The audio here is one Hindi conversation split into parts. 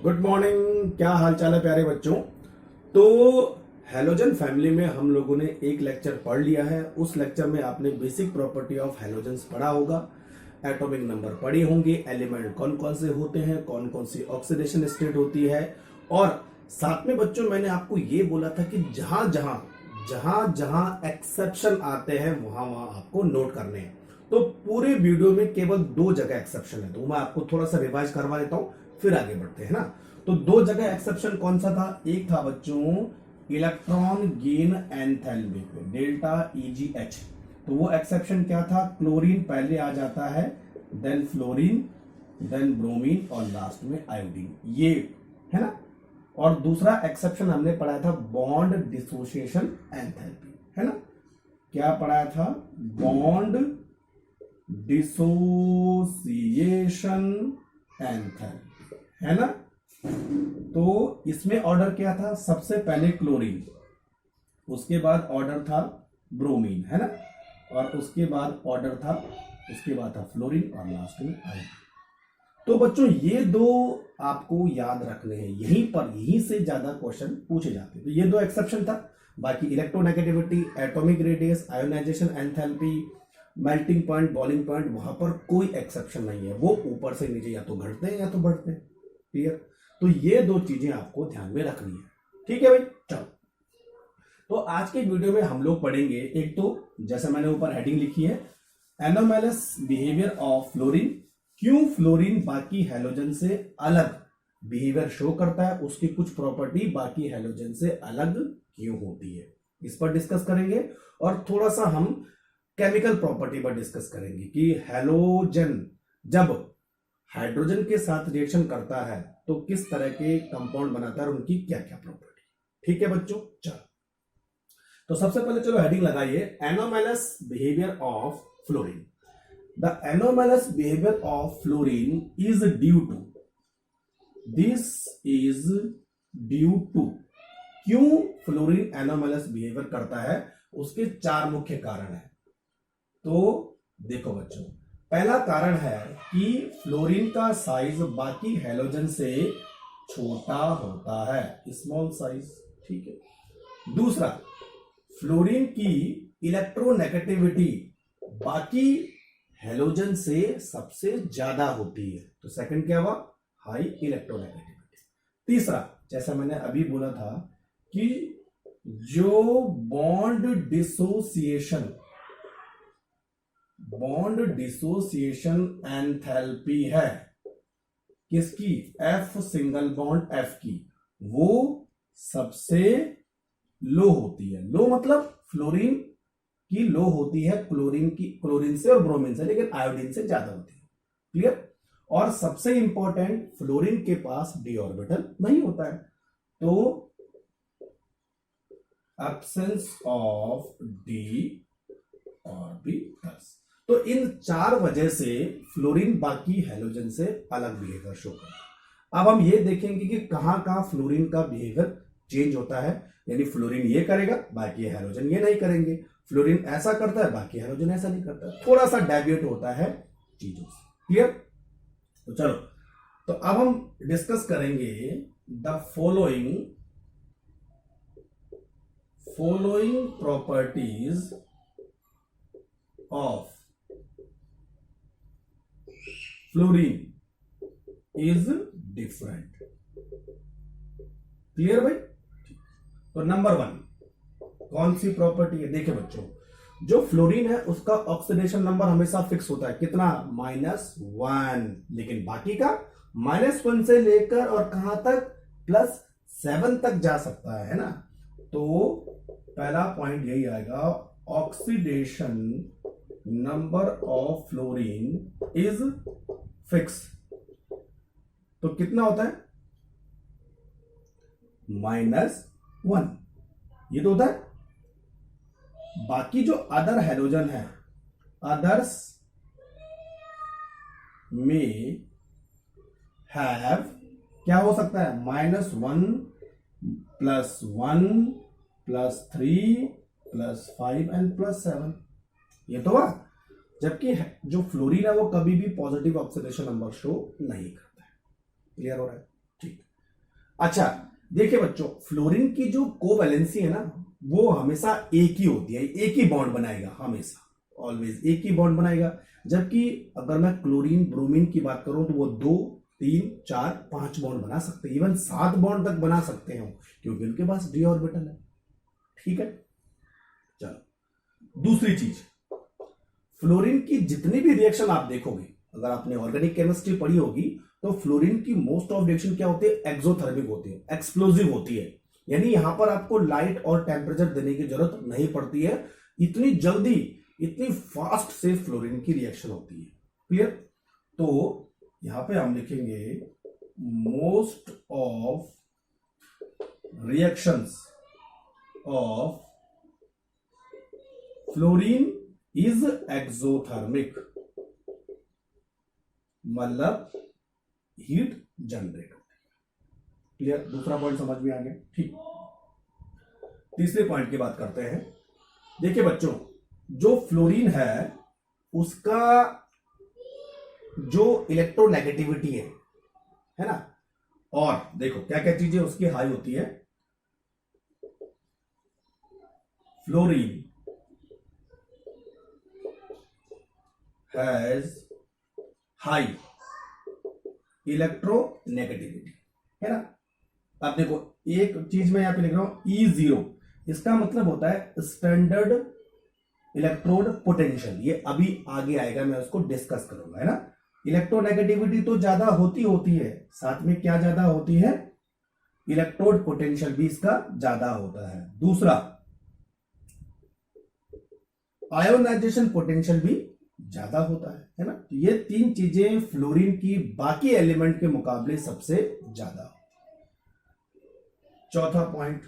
Good morning. क्या हाल चाल है प्यारे बच्चों। तो हैलोजन फैमिली में हम लोगों ने एक लेक्चर पढ़ लिया है। उस लेक्चर में आपने बेसिक प्रॉपर्टी ऑफ हैलोजन्स पढ़ा होगा, एटॉमिक नंबर पढ़े होंगे, एलिमेंट कौन कौन से होते हैं, कौन कौन सी ऑक्सीडेशन स्टेट होती है, और साथ में बच्चों मैंने आपको ये बोला था कि जहां जहां एक्सेप्शन आते हैं वहां वहां आपको नोट करने हैं। तो पूरे वीडियो में केवल 2 जगह एक्सेप्शन है, तो मैं आपको थोड़ा सा रिवाइज करवा देता हूं, फिर आगे बढ़ते हैं ना। तो 2 जगह एक्सेप्शन कौन सा था? एक था बच्चों इलेक्ट्रॉन गेन एंथैल्पी पे, डेल्टा EgH। तो वो एक्सेप्शन क्या था? क्लोरीन पहले आ जाता है, देन फ्लोरीन, देन ब्रोमीन और लास्ट में आयोडीन, ये है ना। और दूसरा एक्सेप्शन हमने पढ़ा था बॉन्ड डिसोसिएशन एंथैल्पी, है ना। क्या पढ़ाया था? बॉन्ड डिसोसिएशन एंथैल्पी, है ना। तो इसमें ऑर्डर क्या था? सबसे पहले क्लोरीन, उसके बाद ऑर्डर था ब्रोमीन, है ना, और उसके बाद ऑर्डर था, उसके बाद था फ्लोरीन और लास्ट में आयोडीन। तो बच्चों ये 2 आपको याद रखने हैं, यहीं से ज्यादा क्वेश्चन पूछे जाते हैं। तो ये 2 एक्सेप्शन था। बाकी electronegativity, atomic radius, ionisation enthalpy, melting point, boiling point, वहां पर कोई एक्सेप्शन नहीं है। वो ऊपर से नीचे या तो घटते हैं या तो बढ़ते हैं। क्लियर? तो ये 2 चीजें आपको ध्यान में रखनी है। ठीक है भाई, चलो। तो आज के वीडियो में हम लोग पढ़ेंगे, एक तो जैसे मैंने ऊपर हेडिंग लिखी है, एनोमैलस बिहेवियर ऑफ फ्लोरीन। क्यों फ्लोरीन बाकी हैलोजन से अलग बिहेवियर शो करता है, उसकी कुछ प्रॉपर्टी बाकी हैलोजन से अलग क्यों होती है, इस पर डिस्कस करेंगे। और थोड़ा सा हम केमिकल प्रॉपर्टी पर डिस्कस करेंगे कि हैलोजन जब हाइड्रोजन के साथ रिएक्शन करता है तो किस तरह के कंपाउंड बनाता है और उनकी क्या क्या प्रॉपर्टी। ठीक है बच्चों, चलो। तो सबसे पहले चलो हेडिंग लगाइए, anomalous behaviour of fluorine. The anomalous behavior of fluorine is due to, this is due to, क्यों फ्लोरीन एनोमैलस बिहेवियर करता है, उसके 4 मुख्य कारण हैं। तो देखो बच्चों, पहला कारण है कि फ्लोरीन का साइज बाकी हैलोजन से छोटा होता है, स्मॉल साइज, ठीक है। दूसरा, फ्लोरीन की इलेक्ट्रोनेगेटिविटी बाकी हैलोजन से सबसे ज्यादा होती है, तो सेकंड क्या हुआ? High electronegativity. तीसरा, जैसा मैंने अभी बोला था कि जो बॉन्ड डिसोसिएशन एंथैल्पी है किसकी? F सिंगल बॉन्ड F की, वो सबसे लो होती है। लो मतलब फ्लोरीन की लो होती है क्लोरीन से और ब्रोमीन से, लेकिन आयोडीन से ज्यादा होती है। क्लियर? और सबसे इंपॉर्टेंट, फ्लोरीन के पास डी ऑर्बिटल नहीं होता है, तो एब्सेंस ऑफ डी ऑर्बिटल्स। तो इन 4 वजह से फ्लोरीन बाकी हैलोजन से अलग बिहेवियर शो करता है। अब हम ये देखेंगे कि कहां कहां फ्लोरीन का बिहेवियर चेंज होता है, यानी फ्लोरीन ये करेगा, बाकी हैलोजन ये नहीं करेंगे। फ्लोरीन ऐसा करता है, बाकी हैलोजन ऐसा नहीं करता, थोड़ा सा डेविएट होता है चीजों से। क्लियर? तो चलो, तो अब हम डिस्कस करेंगे the following properties of fluorine is different. Clear भाई? तो नंबर 1 कौन सी प्रॉपर्टी है? देखिए बच्चों, जो फ्लोरीन है उसका ऑक्सीडेशन नंबर हमेशा फिक्स होता है, कितना? -1, लेकिन बाकी का -1 से लेकर और कहां तक? +7 तक जा सकता है ना। तो पहला पॉइंट यही आएगा, oxidation number of fluorine is fix. तो कितना होता है? -1, ये तो होता है। बाकी जो अदर हैलोजन है, अदर्स में हैव, क्या हो सकता है? -1 +1 +3 +5 एंड +7, ये तो हुआ। जबकि जो फ्लोरीन है वो कभी भी पॉजिटिव ऑक्सीडेशन नंबर शो नहीं करता है। क्लियर हो रहा है? ठीक। अच्छा देखिए बच्चों, फ्लोरीन की जो कोवैलेंसी है ना, वो हमेशा एक ही होती है, एक ही बॉन्ड बनाएगा हमेशा, ऑलवेज एक ही बॉन्ड बनाएगा। जबकि अगर मैं क्लोरीन ब्रोमीन की बात करूं तो वो 2 3 4 5 बॉन्ड बना सकते हैं, इवन 7 बॉन्ड तक बना सकते हैं, क्योंकि उनके पास डी ऑर्बिटल है। ठीक है, चलो दूसरी चीज, फ्लोरीन की जितनी भी रिएक्शन आप देखोगे, अगर आपने ऑर्गेनिक केमिस्ट्री पढ़ी होगी, तो फ्लोरीन की मोस्ट ऑफ रिएक्शन क्या होती है, एक्सोथर्मिक होती है, एक्सप्लोसिव होती है। यानी यहां पर आपको लाइट और टेम्परेचर देने की जरूरत नहीं पड़ती है, इतनी जल्दी इतनी फास्ट से फ्लोरीन की रिएक्शन होती है। क्लियर? तो यहां पे हम लिखेंगे most of reactions of fluorine is exothermic, मतलब हीट जनरेट होती है। क्लियर? दूसरा पॉइंट समझ में आ गया? ठीक, तीसरे पॉइंट की बात करते हैं। देखिए बच्चों, जो फ्लोरीन है उसका जो इलेक्ट्रोनेगेटिविटी है ना, और देखो क्या क्या चीजें उसकी हाई होती है। फ्लोरीन हैज हाई इलेक्ट्रोनेगेटिविटी, है ना। अब देखो एक चीज मैं यहां पे लिख रहा हूं E0, इसका मतलब होता है स्टैंडर्ड इलेक्ट्रोड पोटेंशियल। ये अभी आगे आएगा, मैं उसको डिस्कस करूंगा, है ना। इलेक्ट्रोनेगेटिविटी तो ज्यादा होती है, साथ में क्या ज्यादा होती है, इलेक्ट्रोड पोटेंशियल भी इसका ज्यादा होता है। दूसरा, आयोनाइजेशन पोटेंशियल भी ज्यादा होता है ना। तो ये तीन चीजें फ्लोरीन की बाकी एलिमेंट के मुकाबले सबसे ज्यादा होती है। चौथा पॉइंट,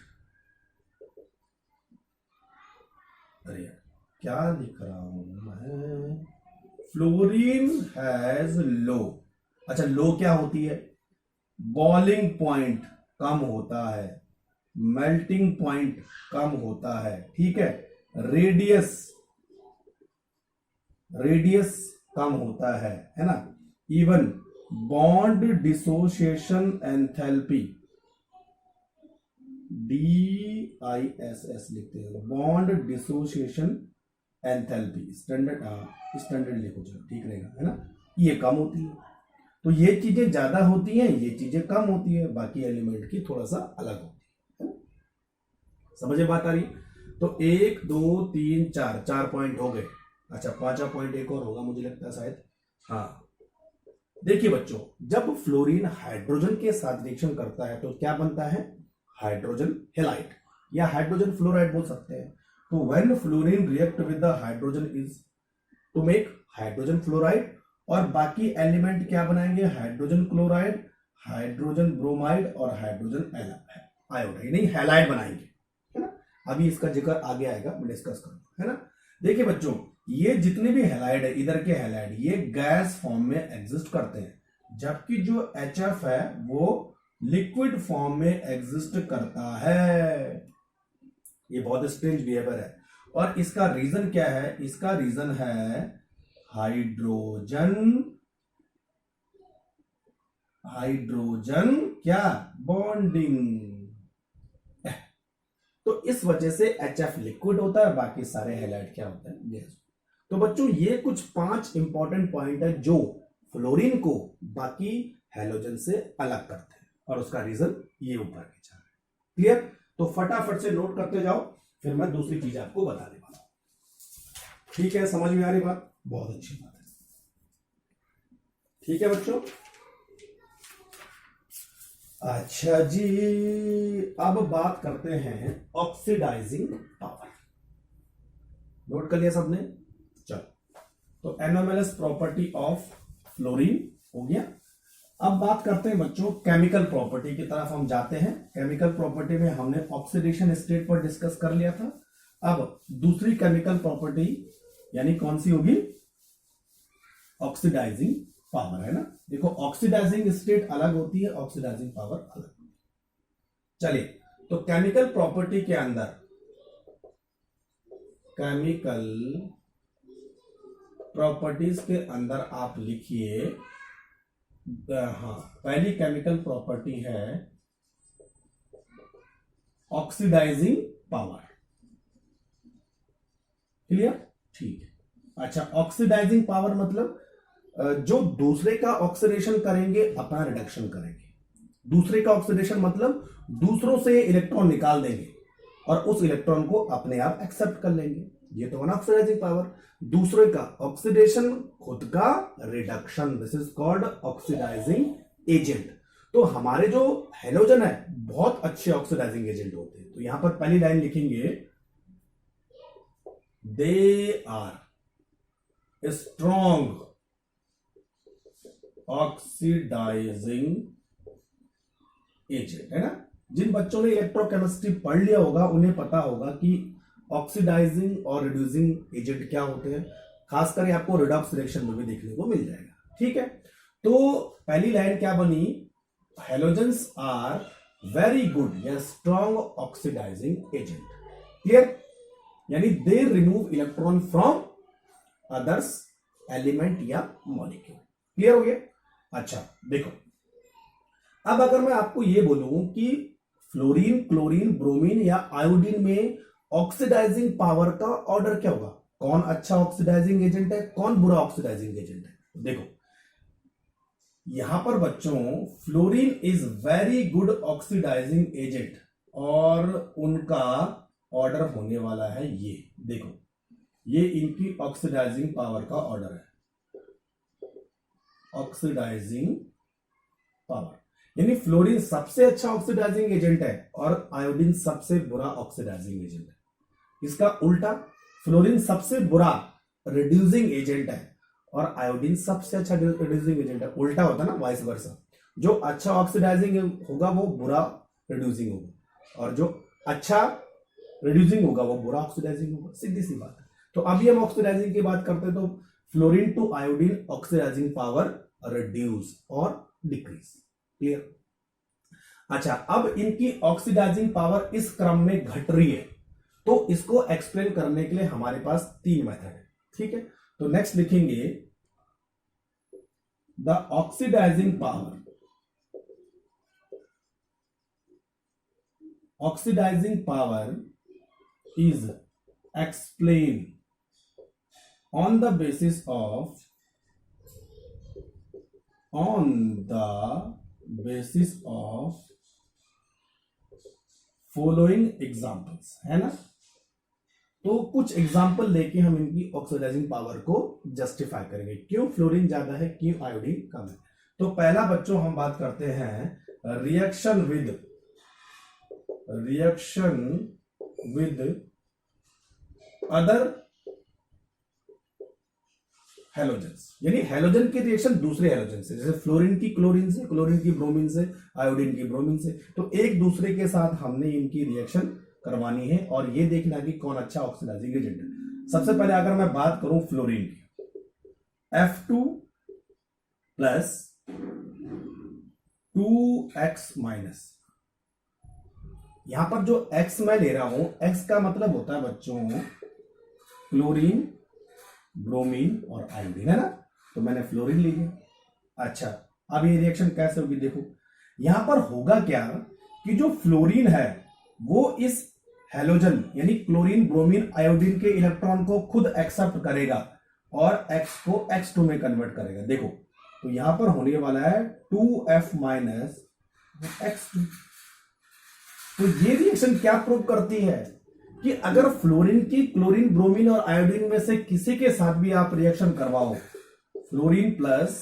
अरे क्या लिख रहा हूं मैं, फ्लोरीन हैज लो, अच्छा लो क्या होती है, बॉइलिंग पॉइंट कम होता है, मेल्टिंग पॉइंट कम होता है, ठीक है, रेडियस कम होता है ना। Even bond dissociation enthalpy, DISS लिखते हैं, बॉन्ड डिसोसिएशन एंथैल्पी, स्टैंडर्ड लिखो, चलो ठीक रहेगा, है ना। ये कम होती है। तो ये चीजें ज्यादा होती हैं, ये चीजें कम होती है, बाकी एलिमेंट की थोड़ा सा अलग होती है। समझे बात आ रही? तो 1 2 3 4 4 पॉइंट हो गए। अच्छा, पांचवा पॉइंट एक और होगा मुझे लगता है शायद। हाँ देखिए बच्चों, जब फ्लोरीन हाइड्रोजन के साथ रिएक्शन करता है तो क्या बनता है, हाइड्रोजन हेलाइड या हाइड्रोजन फ्लोराइड बोल सकते हैं। तो when fluorine react with the hydrogen is to make hydrogen fluoride, और बाकी एलिमेंट क्या बनाएंगे, हाइड्रोजन क्लोराइड, हाइड्रोजन ब्रोमाइड और हाइड्रोजन आयोडाइड, नहीं हैलाइड बनाएंगे, है ना। अभी इसका जिक्र आगे आएगा, मैं डिस्कस करूंगा, है ना। देखिए बच्चों, ये जितने भी हैलाइड है, इधर के हैलाइड, ये गैस फॉर्म में एग्जिस्ट करते हैं, जबकि जो HF है वो लिक्विड फॉर्म में एग्जिस्ट करता है। ये बहुत स्ट्रेंज बिहेवियर है, और इसका रीजन क्या है, इसका रीजन है हाइड्रोजन क्या, बॉन्डिंग। तो इस वजह से HF लिक्विड होता है, बाकी सारे हैलाइड क्या होता है, गैस। तो बच्चों ये कुछ 5 इंपॉर्टेंट पॉइंट है जो फ्लोरीन को बाकी हैलोजन से अलग करते हैं, और उसका रीजन ये ऊपर के चार है। क्लियर? तो फटाफट से नोट करते जाओ, फिर मैं दूसरी चीज आपको बताने वाला हूं। ठीक है, समझ में आ रही बात? बहुत अच्छी बात है। ठीक है बच्चों, अच्छा जी, अब बात करते हैं ऑक्सीडाइजिंग पावर। नोट कर लिया सबने? चलो, तो एनोमलस प्रॉपर्टी ऑफ फ्लोरीन हो गया। अब बात करते हैं बच्चों केमिकल प्रॉपर्टी की तरफ हम जाते हैं। केमिकल प्रॉपर्टी में हमने ऑक्सीडेशन स्टेट पर डिस्कस कर लिया था। अब दूसरी केमिकल प्रॉपर्टी यानी कौन सी होगी, ऑक्सीडाइजिंग पावर, है ना। देखो ऑक्सीडाइजिंग स्टेट अलग होती है, ऑक्सीडाइजिंग पावर अलग होती है। चलिए, तो केमिकल प्रॉपर्टी के अंदर, केमिकल प्रॉपर्टीज के अंदर आप लिखिए, हाँ, पहली केमिकल प्रॉपर्टी है ऑक्सीडाइजिंग पावर। क्लियर? ठीक है। अच्छा, ऑक्सीडाइजिंग पावर मतलब जो दूसरे का ऑक्सीडेशन करेंगे अपना रिडक्शन करेंगे। दूसरे का ऑक्सीडेशन मतलब दूसरों से इलेक्ट्रॉन निकाल देंगे और उस इलेक्ट्रॉन को अपने आप एक्सेप्ट कर लेंगे। ये तो है ना ऑक्सीडाइजिंग पावर। दूसरे का ऑक्सीडेशन, खुद का reduction, this is called oxidising agent. तो हमारे जो हेलोजन है बहुत अच्छे ऑक्सीडाइजिंग एजेंट होते हैं। तो यहां पर पहली लाइन लिखेंगे, they are strong oxidising agent, है ना। जिन बच्चों ने इलेक्ट्रोकेमिस्ट्री पढ़ लिया होगा उन्हें पता होगा कि ऑक्सीडाइजिंग और रिड्यूसिंग एजेंट क्या होते हैं। खासकर आपको रिडॉक्स रिएक्शन में भी देखने को मिल जाएगा। ठीक है, तो पहली लाइन क्या बनी, हेलोजेंस आर वेरी गुड या स्ट्रॉन्ग ऑक्सीडाइजिंग एजेंट। क्लियर? यानी they remove electron from others element या मॉलिक्यूल। क्लियर हो गया? अच्छा देखो, अब अगर मैं आपको यह बोलूं कि फ्लोरीन, क्लोरीन, ब्रोमीन या आयोडीन में ऑक्सीडाइजिंग पावर का ऑर्डर क्या होगा, कौन अच्छा ऑक्सीडाइजिंग एजेंट है, कौन बुरा ऑक्सीडाइजिंग एजेंट है। देखो यहां पर बच्चों, fluorine is very good oxidising agent और उनका ऑर्डर होने वाला है ये। देखो ये इनकी ऑक्सीडाइजिंग पावर का ऑर्डर है, ऑक्सीडाइजिंग पावर। यानी फ्लोरीन सबसे अच्छा ऑक्सीडाइजिंग एजेंट है और आयोडीन सबसे बुरा ऑक्सीडाइजिंग एजेंट है। इसका उल्टा, फ्लोरीन सबसे बुरा रिड्यूसिंग एजेंट है और आयोडीन सबसे अच्छा रिड्यूसिंग एजेंट है। उल्टा होता है ना, वाइस वर्सा। जो अच्छा ऑक्सीडाइजिंग होगा वो बुरा रिड्यूसिंग होगा और जो अच्छा रिड्यूसिंग होगा वो बुरा ऑक्सीडाइजिंग होगा। सीधी सी बात है। तो अभी हम ऑक्सीडाइजिंग की बात करते हैं, तो fluorine to iodine oxidising power reduce और डिक्रीज। क्लियर? अच्छा, अब इनकी ऑक्सीडाइजिंग पावर इस क्रम में घट रही है, तो इसको एक्सप्लेन करने के लिए हमारे पास 3 मेथड है। ठीक है, तो नेक्स्ट लिखेंगे, the oxidising power, oxidising power is explain on the basis of following examples, है ना। तो कुछ एग्जाम्पल लेके हम इनकी ऑक्सीडाइजिंग पावर को जस्टिफाई करेंगे, क्यों फ्लोरीन ज्यादा है, क्यों आयोडीन कम है। तो पहला बच्चों हम बात करते हैं रिएक्शन विद अदर हेलोजेंस। यानी हेलोजन की रिएक्शन दूसरे हेलोजन से, जैसे फ्लोरीन की क्लोरीन से, क्लोरीन की ब्रोमीन से, आयोडीन की ब्रोमीन से। तो एक दूसरे के साथ हमने इनकी रिएक्शन करवानी है और ये देखना कि कौन अच्छा ऑक्सीडाइजिंग एजेंट है। सबसे पहले अगर मैं बात करूं फ्लोरीन की, F2 प्लस 2x माइनस, यहां पर जो x मैं ले रहा हूं, x का मतलब होता है बच्चों क्लोरीन, ब्रोमीन और आयोडीन, है ना। तो मैंने फ्लोरीन ली है। अच्छा, अब ये रिएक्शन कैसे होगी, देखो यहां पर होगा क्या कि जो फ्लोरीन है वो इस हेलोजन यानी क्लोरीन, ब्रोमीन, आयोडीन के इलेक्ट्रॉन को खुद एक्सेप्ट करेगा और x को x2 में कन्वर्ट करेगा। देखो तो यहां पर होने वाला है 2f माइनस x2। तो ये रिएक्शन क्या प्रूव करती है कि अगर फ्लोरीन की क्लोरीन, ब्रोमीन और आयोडीन में से किसी के साथ भी आप रिएक्शन करवाओ, fluorine plus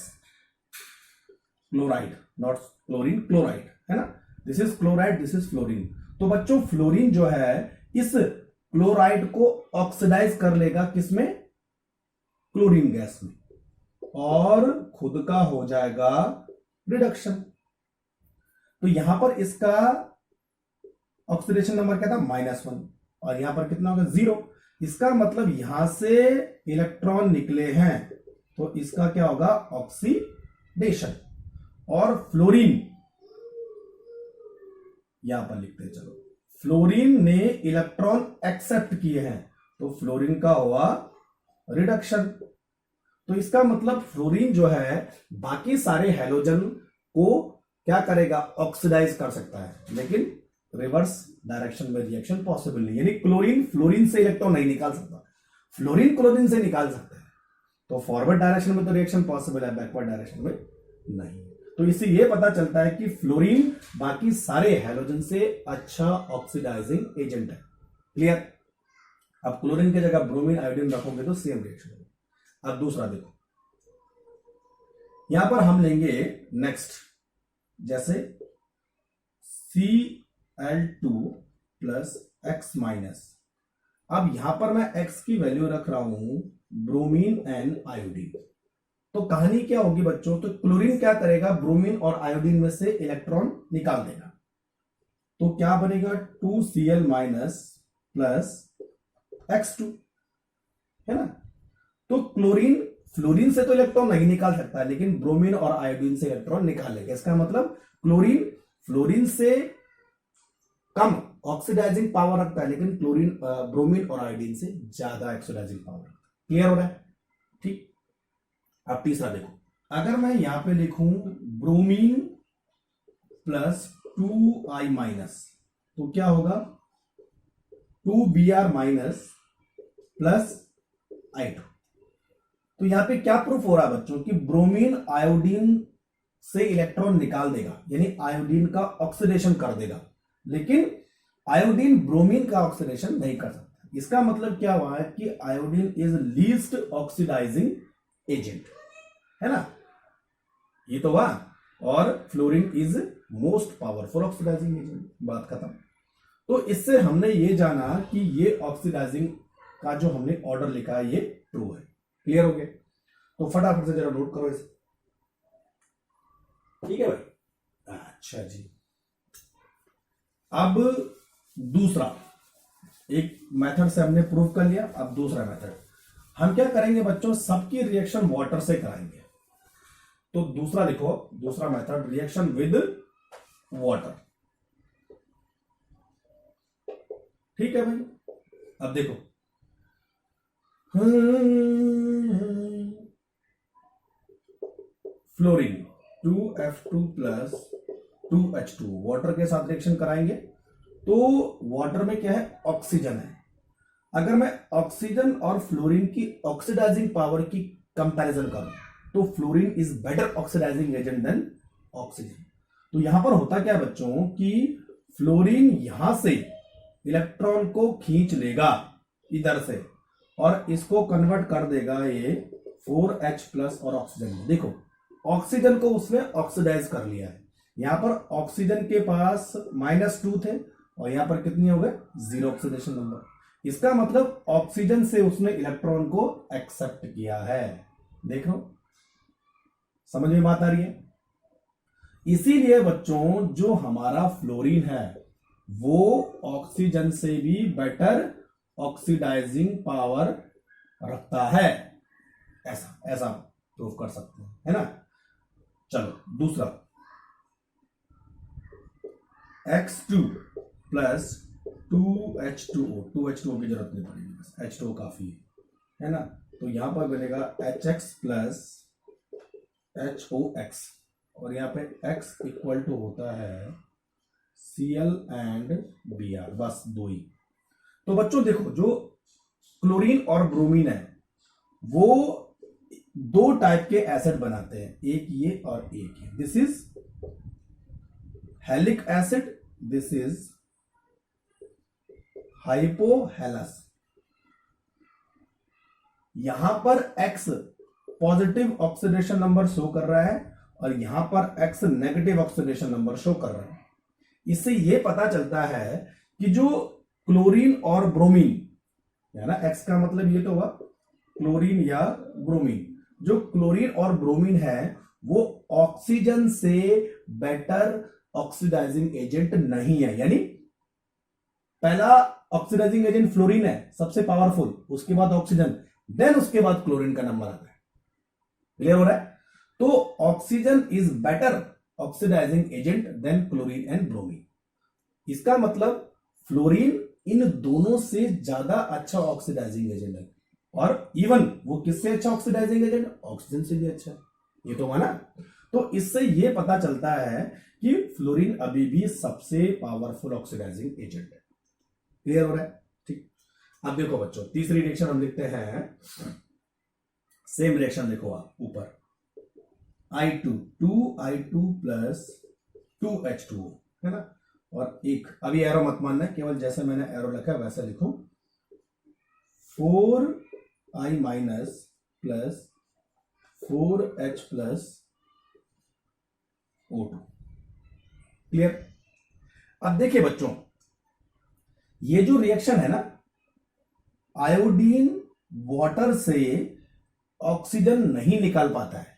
chloride, not chlorine, chloride, है ना, this is chloride, this is fluorine. तो बच्चों फ्लोरीन जो है इस क्लोराइड को ऑक्सीडाइज कर लेगा, किसमें, क्लोरीन गैस में, और खुद का हो जाएगा रिडक्शन। तो यहां पर इसका ऑक्सीडेशन नंबर क्या था, -1, और यहां पर कितना होगा, 0। इसका मतलब यहां से इलेक्ट्रॉन निकले हैं तो इसका क्या होगा, ऑक्सीडेशन। और फ्लोरीन यहां पर लिखते हैं, चलो फ्लोरीन ने इलेक्ट्रॉन एक्सेप्ट किए हैं तो फ्लोरीन का हुआ रिडक्शन। तो इसका मतलब फ्लोरीन जो है बाकी सारे हैलोजन को क्या करेगा, ऑक्सीडाइज कर सकता है, लेकिन रिवर्स डायरेक्शन में रिएक्शन पॉसिबल नहीं, यानी क्लोरीन फ्लोरीन से इलेक्ट्रॉन नहीं निकाल सकता, फ्लोरीन क्लोरीन से निकाल सकता है। तो फॉरवर्ड डायरेक्शन में तो रिएक्शन पॉसिबल है, बैकवर्ड डायरेक्शन में नहीं। तो इससे यह पता चलता है कि फ्लोरीन बाकी सारे हैलोजन से अच्छा ऑक्सीडाइजिंग एजेंट है। क्लियर? अब क्लोरीन की जगह ब्रोमीन आयोडीन रखोगे तो सेम रिएक्शन होगा। अब दूसरा देखो, यहां पर हम लेंगे नेक्स्ट, जैसे Cl2 प्लस X माइनस। अब यहां पर मैं X की वैल्यू रख रहा हूं ब्रोमीन एंड आयोडीन। तो कहानी क्या होगी बच्चों, तो क्लोरीन क्या करेगा, ब्रोमीन और आयोडीन में से इलेक्ट्रॉन निकाल देगा। तो क्या बनेगा 2Cl माइनस प्लस X2, है ना। तो क्लोरीन फ्लोरीन से तो इलेक्ट्रॉन नहीं निकाल सकता, लेकिन ब्रोमीन और आयोडीन से इलेक्ट्रॉन निकाल लेगा। इसका मतलब क्लोरीन फ्लोरीन से कम ऑक्सीडाइजिंग पावर रखता है, लेकिन क्लोरीन ब्रोमीन और आयोडीन से ज्यादा ऑक्सीडाइजिंग पावर रखता है। क्लियर हो रहा है? ठीक। अब तीसरा देखो, अगर मैं यहां पे लिखूं ब्रोमीन प्लस 2I माइनस, तो क्या होगा 2Br माइनस प्लस I2। तो यहां पे क्या प्रूफ हो रहा है बच्चों, कि ब्रोमीन आयोडीन से इलेक्ट्रॉन निकाल देगा, यानी आयोडीन का ऑक्सीडेशन कर देगा, लेकिन आयोडीन ब्रोमीन का ऑक्सीडेशन नहीं कर सकता। इसका मतलब क्या हुआ है कि iodine is least oxidising agent, है ना, ये तो हुआ। और fluorine is most powerful oxidising agent, बात खत्म। तो इससे हमने ये जाना कि ये ऑक्सीडाइजिंग का जो हमने ऑर्डर लिखा है ये ट्रू है। क्लियर हो गया? तो फटाफट से जरा नोट करो इसे। ठीक है भाई? अच्छा जी। अब दूसरा, एक मेथड से हमने प्रूव कर लिया, अब दूसरा मेथड हम क्या करेंगे बच्चों, सबकी रिएक्शन वाटर से कराएंगे। तो दूसरा लिखो, दूसरा मेथड रिएक्शन विद वाटर। ठीक है भाई? अब देखो, fluorine 2F2 plus 2H2 water के साथ रिएक्शन कराएंगे। तो वाटर में क्या है, ऑक्सीजन है। अगर मैं ऑक्सीजन और फ्लोरीन की ऑक्सीडाइजिंग पावर की कंपैरिजन करूं, तो fluorine is better oxidising agent than oxygen. तो यहां पर होता क्या बच्चों, कि फ्लोरीन यहां से इलेक्ट्रॉन को खींच लेगा इधर से, और इसको कन्वर्ट कर देगा ये 4H प्लस और ऑक्सीजन में। देखो, ऑक्सीजन को उसने ऑक्सीडाइज कर लिया है। यहां पर ऑक्सीजन के पास -2 थे, और यहां पर कितनी हो गए, 0 ऑक्सीडेशन नंबर। इसका मतलब ऑक्सीजन से उसने इलेक्ट्रॉन को एक्सेप्ट किया है। देख लो, समझ में बात आ रही है? इसीलिए बच्चों जो हमारा फ्लोरीन है वो ऑक्सीजन से भी बेटर ऑक्सीडाइजिंग पावर रखता है। ऐसा ऐसा प्रूव कर सकते हैं, है ना। चलो दूसरा, X2 प्लस 2H2O। 2H2O की जरूरत नहीं पड़ेगी, बस H2O काफी है ना। तो यहां पर बनेगा HX प्लस HOX, और यहां पे X इक्वल टू होता है Cl एंड Br, बस दो ही। तो बच्चों देखो, जो क्लोरीन और ब्रोमीन है वो दो टाइप के एसिड बनाते हैं, एक ये और एक ये। This is हेलिक acid, this is hypohalous. यहां पर X positive oxidation number show कर रहा है, और यहां पर X negative oxidation number show कर रहा है। इससे यह पता चलता है कि जो क्लोरीन और ब्रोमीन है ना, X का मतलब ये तो हुआ क्लोरीन या ब्रोमीन, जो क्लोरीन और ब्रोमीन है वो ऑक्सीजन से बेटर ऑक्सीडाइजिंग एजेंट नहीं है। यानी पहला ऑक्सीडाइजिंग एजेंट फ्लोरीन है सबसे पावरफुल, उसके बाद ऑक्सीजन, देन उसके बाद क्लोरीन का नंबर आता है। क्लियर हो रहा है? तो oxygen is better oxidising agent than chlorine and bromine. इसका मतलब फ्लोरीन इन दोनों से ज्यादा अच्छा ऑक्सीडाइजिंग एजेंट है, और इवन वो किससे अच्छा ऑक्सीडाइजिंग एजेंट, ऑक्सीजन से भी अच्छा है। ये तो माना। तो इससे ये पता चलता है कि फ्लोरीन अभी भी सबसे पावरफुल ऑक्सीडाइजिंग एजेंट है। क्लियर हो रहा है? ठीक। अब देखो बच्चों, तीसरी रिएक्शन हम लिखते हैं, सेम रिएक्शन लिखो आप ऊपर, I2 2I2 प्लस 2H2O है ना, और एक अभी एरो मत मानना, केवल जैसे मैंने एरो लिखा है वैसे लिखो, 4I minus plus 4H plus O2। Clear? अब देखिए बच्चों, ये जो रिएक्शन है ना, आयोडीन वाटर से ऑक्सीजन नहीं निकाल पाता है,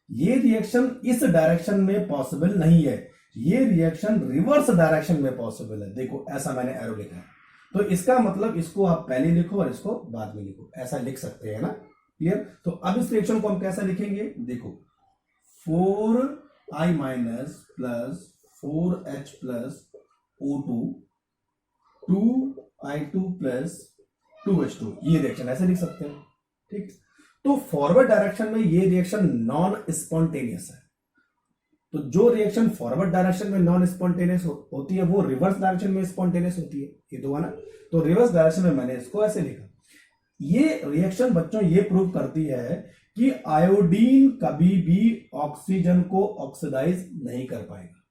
ये रिएक्शन इस डायरेक्शन में पॉसिबल नहीं है, ये रिएक्शन रिवर्स डायरेक्शन में पॉसिबल है। देखो ऐसा मैंने एरो लिखा है, तो इसका मतलब इसको आप पहले लिखो और इसको बाद में लिखो, ऐसा लिख सकते हैं ना। क्लियर? तो अब इस रिएक्शन को हम कैसा लिखेंगे, देखो 4I minus plus 4H plus O2 2I2 plus 2H2, ये रिएक्शन ऐसे लिख सकते हैं। ठीक, तो फॉरवर्ड डायरेक्शन में ये रिएक्शन नॉन स्पॉन्टेनियस है, तो जो रिएक्शन फॉरवर्ड डायरेक्शन में नॉन स्पॉन्टेनियस होती है वो रिवर्स डायरेक्शन में स्पॉन्टेनियस होती है, ये तो हुआ ना। तो रिवर्स डायरेक्शन में मैंने इसको ऐसे लिखा। ये रिएक्शन बच्चों ये प्रूव करती है कि आयोडीन कभी भी ऑक्सीजन को ऑक्सीडाइज नहीं कर पाएगा,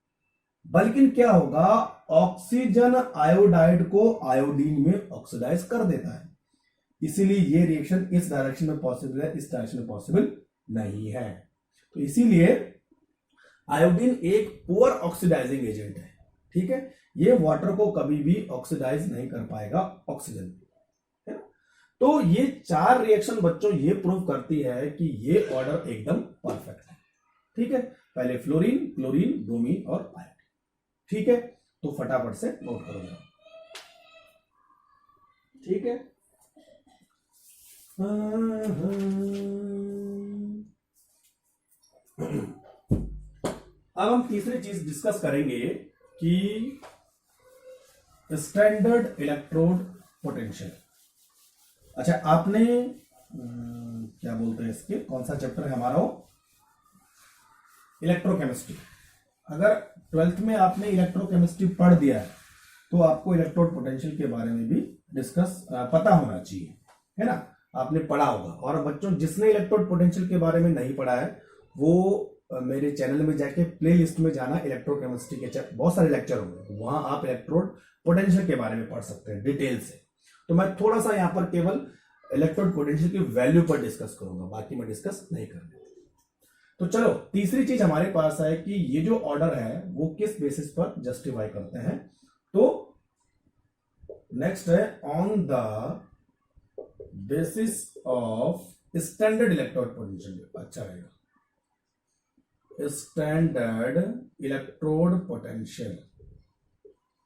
बल्कि क्या होगा, ऑक्सीजन आयोडाइड को आयोडीन में ऑक्सीडाइज कर देता है। इसीलिए ये रिएक्शन इस डायरेक्शन में पॉसिबल है, इस डायरेक्शन में पॉसिबल नहीं है। तो इसीलिए आयोडीन एक पुअर ऑक्सीडाइजिंग एजेंट है। ठीक है, ये वाटर को कभी भी ऑक्सीडाइज नहीं कर पाएगा ऑक्सीजन, है ना। तो ये चार रिएक्शन बच्चों ये प्रूव करती है कि ये ऑर्डर एकदम परफेक्ट है। ठीक है, पहले फ्लोरीन, क्लोरीन, ब्रोमीन और आयोडीन। ठीक है, तो फटाफट से नोट करो जरा। ठीक है, अब हम तीसरी चीज डिस्कस करेंगे कि स्टैंडर्ड इलेक्ट्रोड पोटेंशियल। अच्छा, आपने क्या बोलते हैं इसके, कौन सा चैप्टर है हमारा, वो इलेक्ट्रोकेमिस्ट्री। अगर 12th में आपने इलेक्ट्रोकेमिस्ट्री पढ़ दिया है तो आपको इलेक्ट्रोड पोटेंशियल के बारे में भी डिस्कस पता होना चाहिए, है ना, आपने पढ़ा होगा। और बच्चों जिसने इलेक्ट्रोड पोटेंशियल के बारे में नहीं पढ़ा है वो मेरे चैनल में जाके प्ले लिस्ट में जाना, इलेक्ट्रोकेमिस्ट्री के बहुत सारे लेक्चर होंगे, वहां आप इलेक्ट्रोड पोटेंशियल के बारे में पढ़ सकते हैं डिटेल से। तो मैं थोड़ा सा यहाँ पर केवल इलेक्ट्रोड पोटेंशियल की वैल्यू पर डिस्कस करूंगा, बाकी मैं डिस्कस नहीं करूंगा। तो चलो, तीसरी चीज हमारे पास है कि ये जो ऑर्डर है वो किस बेसिस पर जस्टिफाई करते हैं। तो नेक्स्ट है on the basis of standard electrode potential. अच्छा रहेगा, standard electrode potential,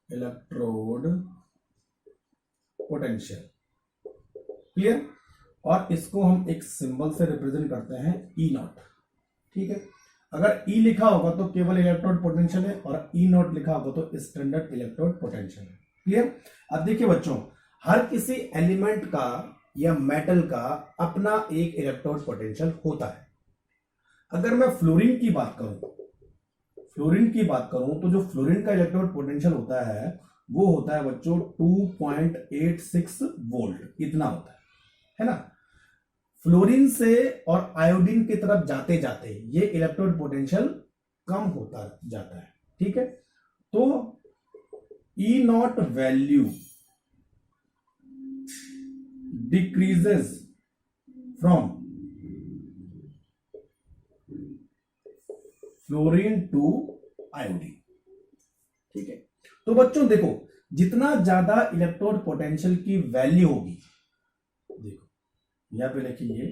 electrode potential. Clear? और इसको हम एक सिंबल से रिप्रेजेंट करते हैं ई नॉट। ठीक है, अगर ई लिखा होगा तो केवल इलेक्ट्रोड पोटेंशियल है, और ई नॉट लिखा होगा तो स्टैंडर्ड इलेक्ट्रोड पोटेंशियल है। क्लियर? अब देखिए बच्चों, हर किसी एलिमेंट का या मेटल का अपना एक इलेक्ट्रोड पोटेंशियल होता है। अगर मैं फ्लोरीन की बात करूं, तो जो फ्लोरीन का इलेक्ट्रोड पोटेंशियल होता है वो होता है बच्चों 2.86 वोल्ट, इतना होता है ना। फ्लोरीन से और आयोडीन की तरफ जाते जाते ये इलेक्ट्रोड पोटेंशियल कम होता जाता है। ठीक है, तो E naught value decreases from fluorine to iodine. ठीक है, तो बच्चों देखो, जितना ज्यादा इलेक्ट्रोड पोटेंशियल की वैल्यू होगी, देखो यहां पे लिखिए,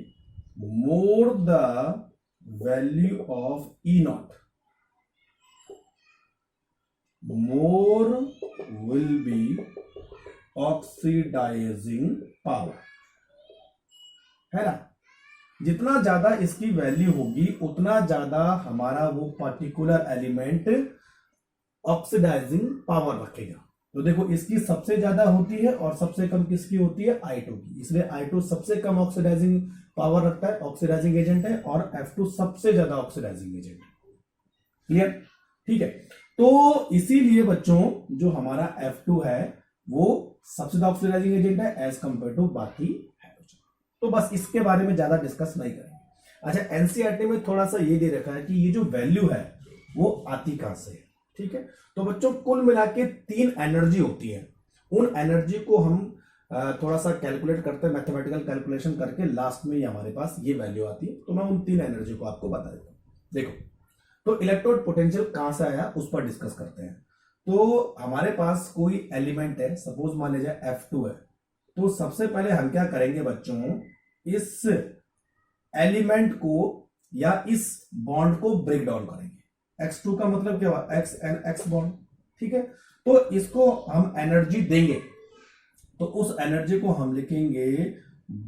more the value of E naught, more will be oxidising power, है ना। जितना ज्यादा इसकी वैल्यू होगी उतना ज्यादा हमारा वो पर्टिकुलर एलिमेंट ऑक्सीडाइजिंग पावर रखेगा। तो देखो, इसकी सबसे ज्यादा होती है और सबसे कम किसकी होती है, I2 की, इसलिए I2 सबसे कम ऑक्सीडाइजिंग पावर रखता है, ऑक्सीडाइजिंग एजेंट है, और F2 सबसे ज्यादा ऑक्सीडाइजिंग एजेंट है। क्लियर? ठीक है, तो इसीलिए बच्चों जो हमारा F2 है वो सबसे ज्यादा ऑक्सीडाइजिंग एजेंट है एज कंपेयर टू बाकी हाइड्रोजन। तो बस इसके बारे में ज्यादा डिस्कस नहीं करेंगे। अच्छा, एनसीईआरटी में थोड़ा सा ये दे रखा है कि ये जो वैल्यू है वो आती कहां से है। ठीक है, तो बच्चों कुल मिला के 3 एनर्जी होती है। उन एनर्जी को हम थोड़ा सा कैलकुलेट करते हैं, मैथमेटिकल कैलकुलेशन करके लास्ट में ही हमारे पास ये वैल्यू आती है। तो मैं उन 3 एनर्जी को आपको बता देता हूं। देखो, तो इलेक्ट्रोड पोटेंशियल कहां से आया उस पर डिस्कस करते हैं। तो हमारे पास कोई एलिमेंट है, सपोज मान लीजिए F2 है, तो सबसे पहले हम क्या करेंगे बच्चों, इस एलिमेंट को या इस बॉन्ड को ब्रेक डाउन करेंगे। X2 का मतलब क्या हुआ, X एंड X बॉन्ड। ठीक है, तो इसको हम एनर्जी देंगे, तो उस एनर्जी को हम लिखेंगे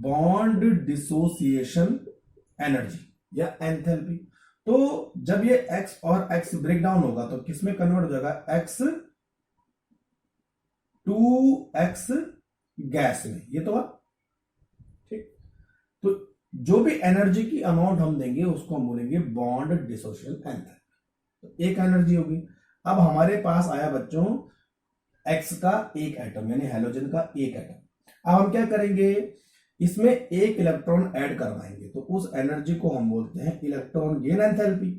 बॉन्ड डिसोसिएशन एनर्जी या एंथैल्पी। तो जब ये X और X ब्रेक डाउन होगा तो किसमें कन्वर्ट हो जाएगा, X टू X गैस में। ये तो ठीक, तो जो भी एनर्जी की अमाउंट हम देंगे उसको हम बोलेंगे बॉन्ड डिसोसिएशन एंथैल्पी। तो एक एनर्जी होगी। अब हमारे पास आया बच्चों X का एक एटम, यानी हैलोजन का एक एटम। अब हम क्या करेंगे, इसमें एक इलेक्ट्रॉन ऐड करवाएंगे, तो उस एनर्जी को हम बोलते हैं इलेक्ट्रॉन गेन एंथैल्पी।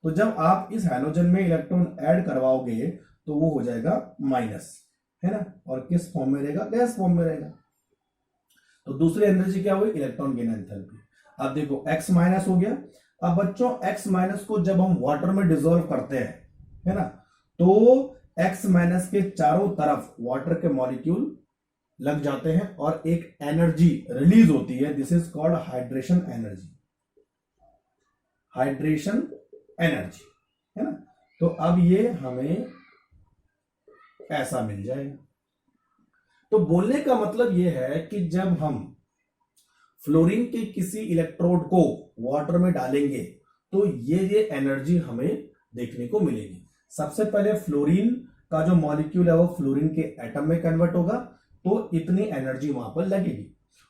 तो जब आप इस हैलोजन में इलेक्ट्रॉन ऐड करवाओगे तो वो हो जाएगा माइनस, है ना, और किस फॉर्म में रहेगा, गैस फॉर्म में रहेगा। तो दूसरी एनर्जी क्या हुई, इलेक्ट्रॉन गेन एंथैल्पी। अब देखो X माइनस हो गया। अब बच्चों X माइनस को जब हम वाटर में डिसॉल्व करते हैं, है ना, तो X माइनस के चारों तरफ वाटर के मॉलिक्यूल लग जाते हैं और एक एनर्जी रिलीज होती है, this is called hydration energy. Hydration energy, है ना। तो अब ये हमें ऐसा मिल जाएगा। तो बोलने का मतलब यह है कि जब हम फ्लोरीन के किसी इलेक्ट्रोड को वाटर में डालेंगे तो ये एनर्जी हमें देखने को मिलेगी। सबसे पहले फ्लोरीन का जो मॉलिक्यूल है वो फ्लोरीन के एटम में कन्वर्ट होगा, तो इतनी एनर्जी वहां पर लगेगी।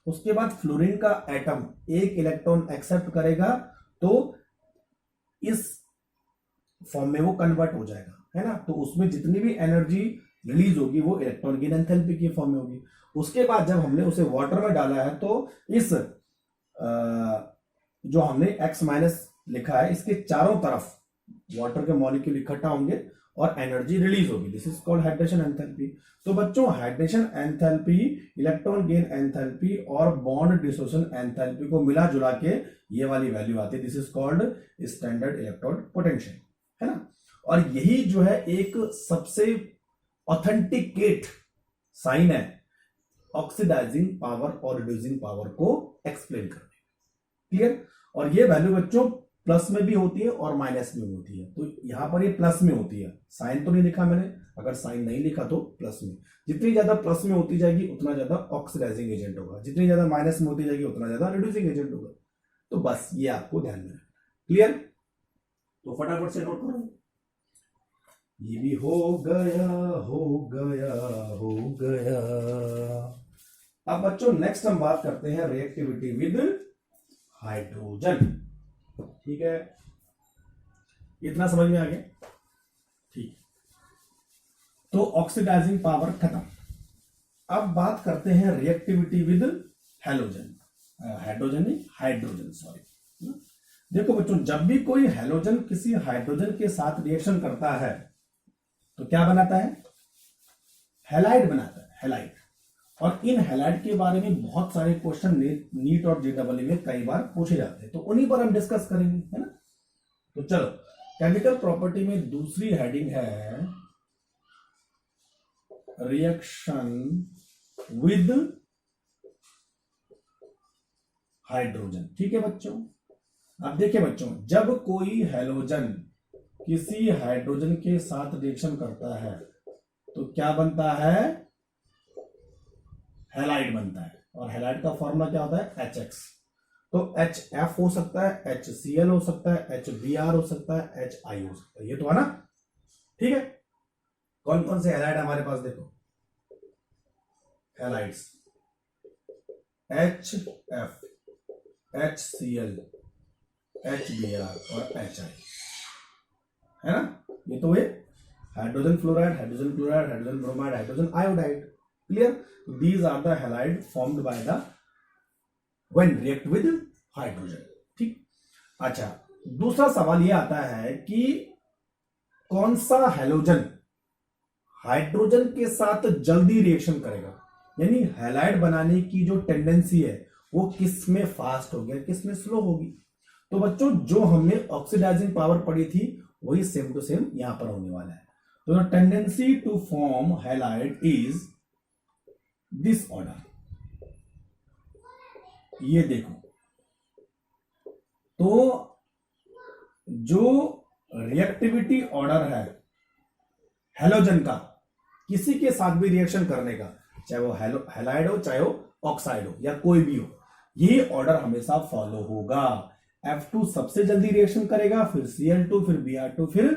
उसके बाद फ्लोरीन का एटम एक इलेक्ट्रॉन एक्सेप्ट करेगा तो इस फॉर्म में वो कन्वर्ट हो जाएगा, है ना। तो उसमें जितनी भी एनर्जी रिलीज होगी वो इलेक्ट्रॉन गेन एंथैल्पी की फॉर्म में होगी। उसके बाद जब हमने उसे वाटर में डाला है तो इस जो हमने X माइनस लिखा है इसके चारों तरफ वाटर के मॉलिक्यूल इकट्ठा होंगे और एनर्जी रिलीज होगी, this is called hydration enthalpy. तो बच्चों hydration enthalpy, electron gain enthalpy और बॉन्ड डिसोसिएशन एंथैल्पी को मिला जुला के ये वाली वैल्यू आती है, this is called standard electrode potential, है ना। और यही जो है एक सबसे ऑथेंटिकेट साइन है ऑक्सीडाइजिंग पावर और रिड्यूसिंग पावर को एक्सप्लेन करने। क्लियर? और ये वैल्यू बच्चों प्लस में भी होती है और माइनस में भी होती है। तो यहां पर ये प्लस में होती है, साइन तो नहीं लिखा मैंने, अगर साइन नहीं लिखा तो प्लस में। जितनी ज्यादा प्लस में होती जाएगी उतना ज्यादा ऑक्सीडाइजिंग एजेंट होगा, जितनी ज्यादा माइनस में होती जाएगी उतना ज्यादा रिड्यूसिंग एजेंट होगा। तो बस ये आपको ध्यान में रखना। क्लियर? तो फटाफट से नोट करो। ये भी हो गया हो गया हो गया। अब बच्चों नेक्स्ट हम बात करते हैं रिएक्टिविटी विद हाइड्रोजन। ठीक है, इतना समझ में आ गया? ठीक, तो ऑक्सीडाइजिंग पावर खत्म। अब बात करते हैं रिएक्टिविटी विद हैलोजन, हाइड्रोजन नहीं हाइड्रोजन, सॉरी। देखो बच्चों, जब भी कोई हैलोजन किसी हाइड्रोजन के साथ रिएक्शन करता है तो क्या बनाता है, हैलाइड बनाता है, हैलाइड। और इन हैलाइड के बारे में बहुत सारे क्वेश्चन नीट और जेडब्ल्यू में कई बार पूछे जाते हैं, तो उन्हीं पर हम डिस्कस करेंगे, है ना। तो चलो, केमिकल प्रॉपर्टी में दूसरी हेडिंग है रिएक्शन विद हाइड्रोजन। ठीक है बच्चों, अब देखिए बच्चों, जब कोई हैलोजन किसी हाइड्रोजन के साथ रिएक्शन करता है तो क्या बनता है, हैलाइड बनता है। और हैलाइड का फॉर्मूला क्या होता है, HX। तो HF हो सकता है, HCl हो सकता है, HBr हो सकता है, HI हो सकता है, ये तो है ना। ठीक है, कौन कौन से हैलाइड हमारे पास, देखो हैलाइड्स HF, HCl, HBr और HI, है ना, ये तो है hydrogen fluoride, hydrogen chloride, hydrogen bromide, hydrogen iodide. Clear? These are the halide formed by the when react with hydrogen. ठीक। अच्छा, दूसरा सवाल यह आता है कि कौन सा हैलोजन हाइड्रोजन के साथ जल्दी रिएक्शन करेगा, यानी हैलाइड बनाने की जो टेंडेंसी है वो किस में फास्ट होगी, किस में स्लो होगी। तो बच्चों जो हमने ऑक्सीडाइजिंग पावर पढ़ी थी वही सेम टू सेम यहां पर होने वाला है। तो the tendency to form halide is this order. ये देखो, तो जो रिएक्टिविटी ऑर्डर है हैलोजन का किसी के साथ भी रिएक्शन करने का, चाहे वो हैलाइड हो, चाहे वो ऑक्साइड हो, या कोई भी हो, ये ऑर्डर हमेशा फॉलो होगा। F2 सबसे जल्दी रिएक्शन करेगा, फिर Cl2, फिर Br2, फिर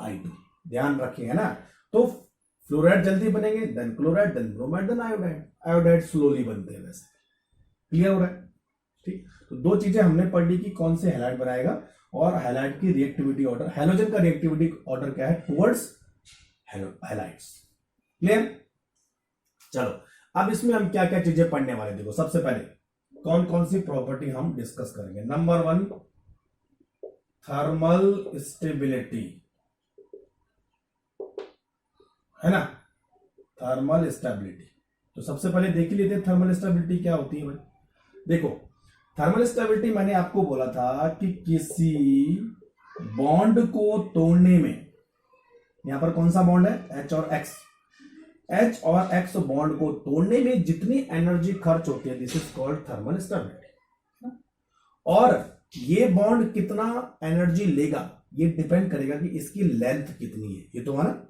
I2। ध्यान रखिए, है ना। तो फ्लोराइड जल्दी बनेंगे, then chloride, then bromide, then iodide. Iodide slowly बनते हैं वैसे। क्लियर हो रहा है? ठीक। तो दो चीजें हमने पढ़ ली कि कौन से हैलाइड बनाएगा और हैलाइड की रिएक्टिविटी ऑर्डर, हैलोजन का रिएक्टिविटी ऑर्डर क्या है टुवर्ड्स हैलाइड्स। क्लियर? चलो अब इसमें हम क्या क्या चीजें पढ़ने वाले, देखो सबसे पहले कौन कौन सी प्रॉपर्टी हम डिस्कस करेंगे। नंबर 1, थर्मल स्टेबिलिटी, है ना, थर्मल स्टेबिलिटी। तो सबसे पहले देख ही लेते हैं थर्मल स्टेबिलिटी क्या होती है भाई। देखो थर्मल स्टेबिलिटी मैंने आपको बोला था कि किसी बॉन्ड को तोड़ने में, यहां पर कौन सा बॉन्ड है, H और X, H और X बॉन्ड को तोड़ने में जितनी एनर्जी खर्च होती है, this is called thermal stability. और ये बॉन्ड कितना एनर्जी लेगा ये डिपेंड करेगा कि इसकी लेंथ कितनी है। ये तो है ना।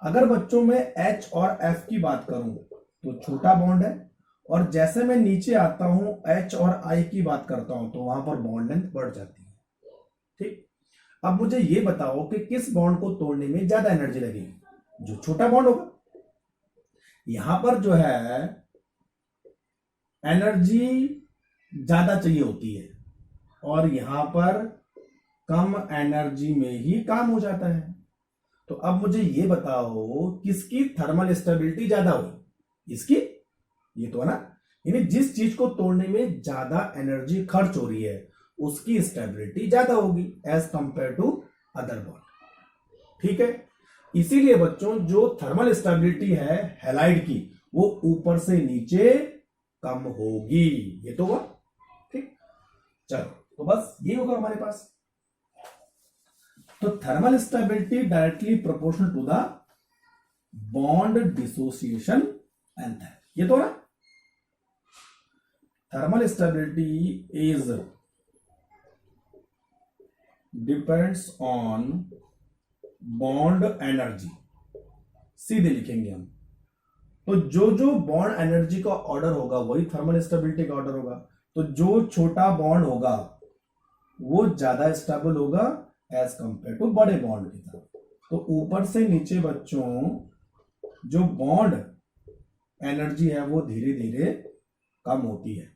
अगर बच्चों में H और F की बात करूं तो छोटा बॉन्ड है, और जैसे मैं नीचे आता हूं H और I की बात करता हूं तो वहां पर बॉन्ड लेंथ बढ़ जाती है। ठीक। अब मुझे ये बताओ कि किस बॉन्ड को तोड़ने में ज्यादा एनर्जी लगेगी, जो छोटा बॉन्ड होगा। यहां पर जो है एनर्जी ज्यादा चाहिए होती है, और यहां पर कम एनर्जी में ही काम हो जाता है। तो अब मुझे ये बताओ किसकी थर्मल स्टेबिलिटी ज्यादा होगी, इसकी। ये तो है ना, यानी जिस चीज को तोड़ने में ज्यादा एनर्जी खर्च हो रही है उसकी स्टेबिलिटी ज्यादा होगी as compare to other bond. ठीक है। इसीलिए बच्चों जो थर्मल स्टेबिलिटी है हैलाइड की वो ऊपर से नीचे कम होगी। ये तो हुआ। ठीक। चलो तो बस ये होगा हमारे पास। तो thermal stability directly proportional to the bond dissociation enthalpy. ये तो ना, thermal stability is depends on bond energy. सीधे लिखेंगे हम। तो जो जो बॉन्ड एनर्जी का ऑर्डर होगा वही थर्मल स्टेबिलिटी का ऑर्डर होगा। तो जो छोटा बॉन्ड होगा वो ज्यादा स्टेबल होगा एज कंपेयर टू बड़े बॉन्ड की तरफ। तो ऊपर से नीचे बच्चों जो बॉन्ड एनर्जी है वो धीरे धीरे कम होती है।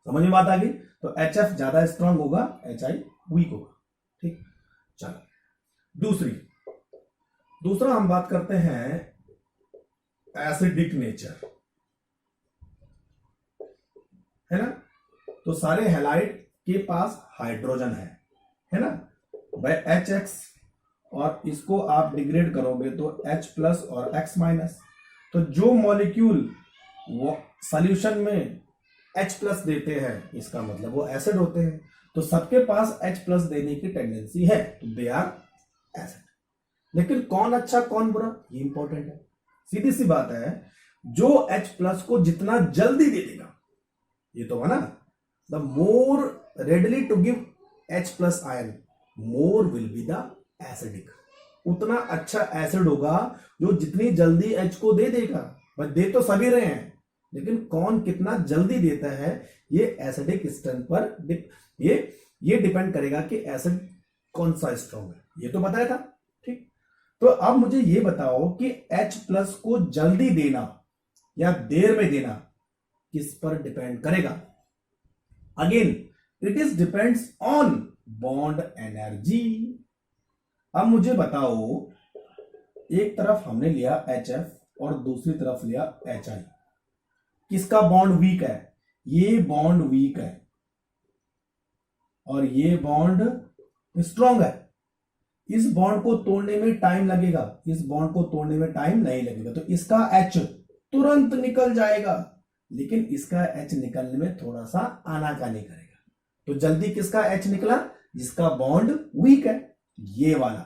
समझ में बात आ गई। तो HF ज्यादा स्ट्रांग होगा, HI वीक होगा। ठीक। चलो दूसरा हम बात करते हैं एसिडिक नेचर, है ना। तो सारे हैलाइड के पास हाइड्रोजन है ना भाई, HX, और इसको आप डिग्रेड करोगे तो H प्लस और X माइनस। तो जो मॉलिक्यूल वो सॉल्यूशन में H प्लस देते हैं इसका मतलब वो एसिड होते हैं। तो सबके पास H प्लस देने की टेंडेंसी है, तो दे आर एसिड। लेकिन कौन अच्छा कौन बुरा ये इंपॉर्टेंट है। सीधी सी बात है, जो H प्लस को जितना जल्दी दे देगा, ये तो है ना, the more readily to give H plus ion more will be the acidic. उतना अच्छा एसिड होगा जो जितनी जल्दी H को दे देगा। बस दे तो सभी रहे हैं, लेकिन कौन कितना जल्दी देता है ये एसिडिक स्ट्रेंथ पर ये डिपेंड करेगा कि एसिड कौन सा स्ट्रॉन्ग है। ये तो बताया था। ठीक। तो अब मुझे ये बताओ कि H प्लस को जल्दी देना या देर में देना किस पर डिपेंड करेगा। Again it is depends on bond energy. अब मुझे बताओ, एक तरफ हमने लिया HF और दूसरी तरफ लिया HI, किसका बॉन्ड वीक है? ये बॉन्ड वीक है और ये बॉन्ड स्ट्रॉन्ग है। इस बॉन्ड को तोड़ने में टाइम लगेगा, इस बॉन्ड को तोड़ने में टाइम नहीं लगेगा, तो इसका H तुरंत निकल जाएगा, लेकिन इसका H निकलने में थोड़ा सा आनाकानी करेगा। तो जल्दी किसका H निकला? जिसका बॉन्ड वीक है, ये वाला।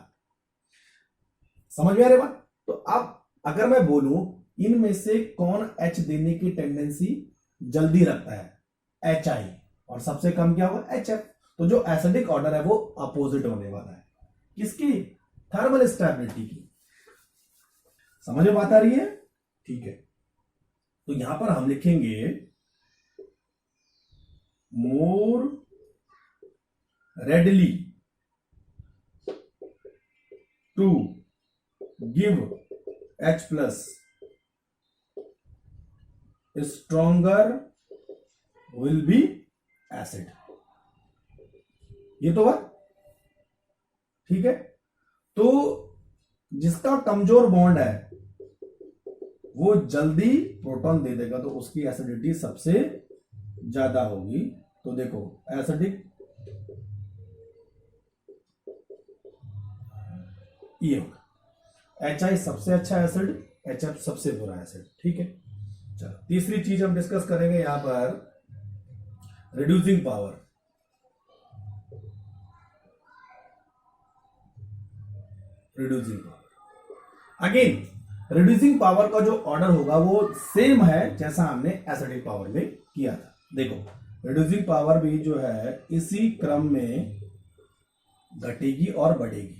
समझ में आ रही बात? तो अब अगर मैं बोलूं इनमें से कौन H देने की टेंडेंसी जल्दी रखता है? HI, और सबसे कम क्या होगा? HF। तो जो एसिडिक ऑर्डर है वो अपोजिट होने वाला है, किसकी? थर्मल स्टेबिलिटी की। समझ में बात आ रही है? ठीक है, तो यहां पर हम लिखेंगे more readily to give H plus, stronger will be acid. ये तो बात ठीक है। तो जिसका कमजोर बॉन्ड है वो जल्दी प्रोटॉन दे देगा, तो उसकी एसिडिटी सबसे ज्यादा होगी। तो देखो एसिडिक, ये होगा HI सबसे अच्छा एसिड, HF सबसे बुरा एसिड। ठीक है, चलो तीसरी चीज हम डिस्कस करेंगे यहां पर, reducing power. Reducing power, again reducing power का जो ऑर्डर होगा वो सेम है जैसा हमने एसिडिक पावर में किया था। देखो रिड्यूसिंग पावर भी जो है इसी क्रम में घटेगी और बढ़ेगी,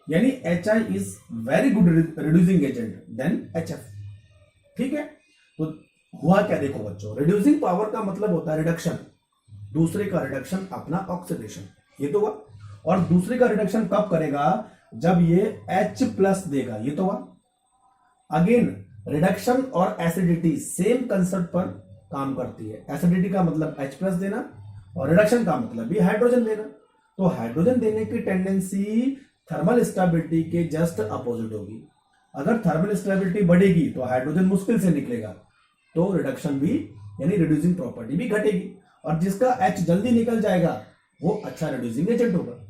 यानी HI is very good reducing agent than HF। ठीक है, तो हुआ क्या? देखो बच्चों, रिड्यूसिंग पावर का मतलब होता है रिडक्शन, दूसरे का रिडक्शन अपना ऑक्सीडेशन, ये तो हुआ। और दूसरे का रिडक्शन कब करेगा? जब ये H प्लस देगा, ये तो हुआ। अगेन रिडक्शन और एसिडिटी सेम कंसेप्ट पर काम करती है। एसिडिटी का मतलब H प्लस देना और रिडक्शन का मतलब भी हाइड्रोजन देना। तो हाइड्रोजन देने की टेंडेंसी थर्मल स्टेबिलिटी के जस्ट अपोजिट होगी। अगर थर्मल स्टेबिलिटी बढ़ेगी तो हाइड्रोजन मुश्किल से निकलेगा, तो रिडक्शन भी यानी रिड्यूसिंग प्रॉपर्टी भी घटेगी, और जिसका H जल्दी निकल जाएगा वो अच्छा रिड्यूसिंग एजेंट होगा,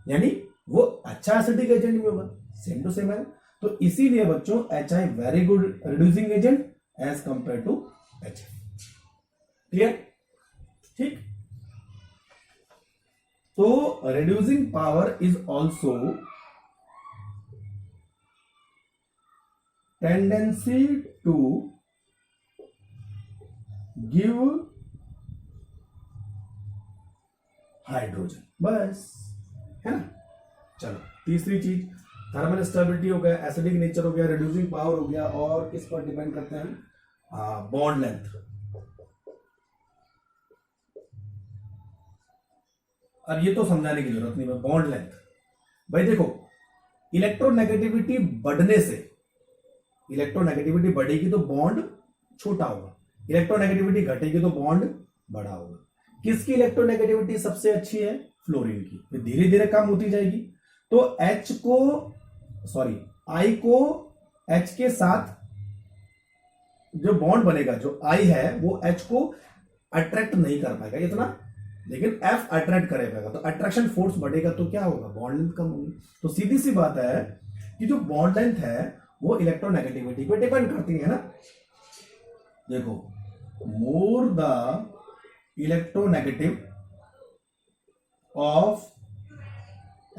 यानी वो अच्छा एसिडिक एजेंट भी होगा। सेम टू सेम है। तो इसीलिए बच्चों HI very good reducing agent as compare to HF। Clear? ठीक। तो reducing power is also tendency to give hydrogen, बस, है ना। चलो तीसरी चीज, थर्मल स्टेबिलिटी हो गया, एसिडिक नेचर हो गया, रिड्यूसिंग पावर हो गया, और किस पर डिपेंड करते हैं? Bond length. अब ये तो समझाने की जरूरत नहीं है, बॉन्ड लेंथ। भाई देखो, इलेक्ट्रोनेगेटिविटी बढ़ने से, इलेक्ट्रोनेगेटिविटी बढ़ेगी तो बॉन्ड छोटा होगा, इलेक्ट्रोनेगेटिविटी घटेगी तो बॉन्ड बड़ा होगा। किसकी इलेक्ट्रोनेगेटिविटी सबसे अच्छी है? फ्लोरीन की। फिर धीरे धीरे कम होती जाएगी, तो H को I को H के साथ जो बॉन्ड बनेगा, जो I है वो H को अट्रैक्ट नहीं कर पाएगा इतना, लेकिन F अट्रैक्ट करेगा, तो अट्रैक्शन फोर्स बढ़ेगा, तो क्या होगा? बॉन्ड लेंथ कम होगी। तो सीधी सी बात है कि जो बॉन्ड लेंथ है वो इलेक्ट्रोनेगेटिविटी पे डिपेंड करती है ना। देखो, more the electronegative of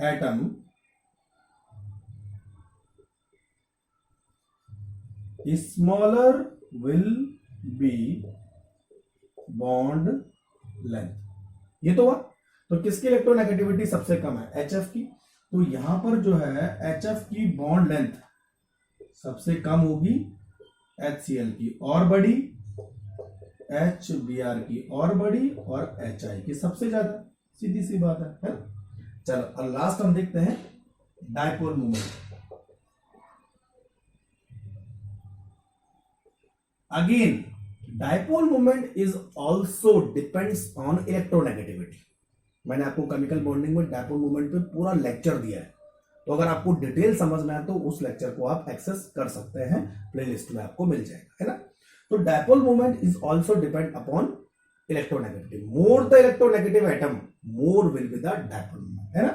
atom smaller will be bond length. ये तो हुआ। तो किसकी इलेक्ट्रोनेगेटिविटी सबसे कम है? HF की। तो यहां पर जो है HF की बॉन्ड लेंथ सबसे कम होगी HCl की और बड़ी, HBr की और बड़ी, और HI की सबसे ज्यादा। सीधी सी बात है? चलो और लास्ट हम देखते हैं dipole moment. Again dipole moment is also depends on electronegativity. मैंने आपको केमिकल बॉन्डिंग में डायपोल मोमेंट पे पूरा लेक्चर दिया है, तो अगर आपको डिटेल समझना है तो उस लेक्चर को आप एक्सेस कर सकते हैं, प्लेलिस्ट में आपको मिल जाएगा, है ना। तो dipole moment is also depend upon electronegativity. More the electronegative atom more will be the dipole moment, है ना।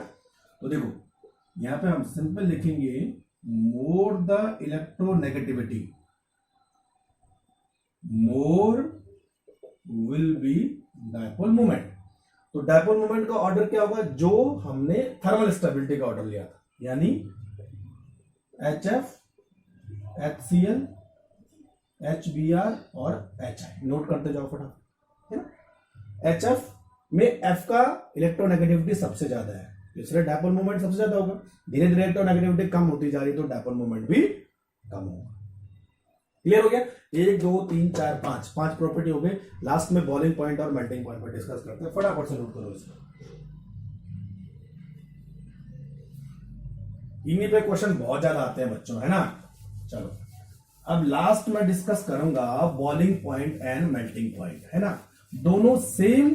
तो देखो यहां पे हम सिंपल लिखेंगे more the electronegativity more will B dipole moment. तो डायपोल मोमेंट का ऑर्डर क्या होगा, जो हमने थर्मल स्टेबिलिटी का ऑर्डर लिया था, यानी HF, HCl, HBr और HI। नोट करते जाओ फटाफट, है ना। HF में F का इलेक्ट्रोनेगेटिविटी सबसे ज्यादा है, इसलिए डायपोल मोमेंट सबसे ज्यादा होगा। धीरे धीरे इलेक्ट्रोनेगेटिविटी कम होती जा रही है तो डायपोल मोमेंट भी कम होगा। क्लियर हो गया। 1 2 3 4 5 प्रॉपर्टी हो गई। लास्ट में बॉइलिंग पॉइंट और मेल्टिंग पॉइंट पर डिस्कस करते हैं, फटाफट से नोट करो इसको। इन्हीं पे क्वेश्चन बहुत ज्यादा आते हैं बच्चों, है ना। चलो अब लास्ट में डिस्कस करूंगा boiling point and melting point, है ना। दोनों सेम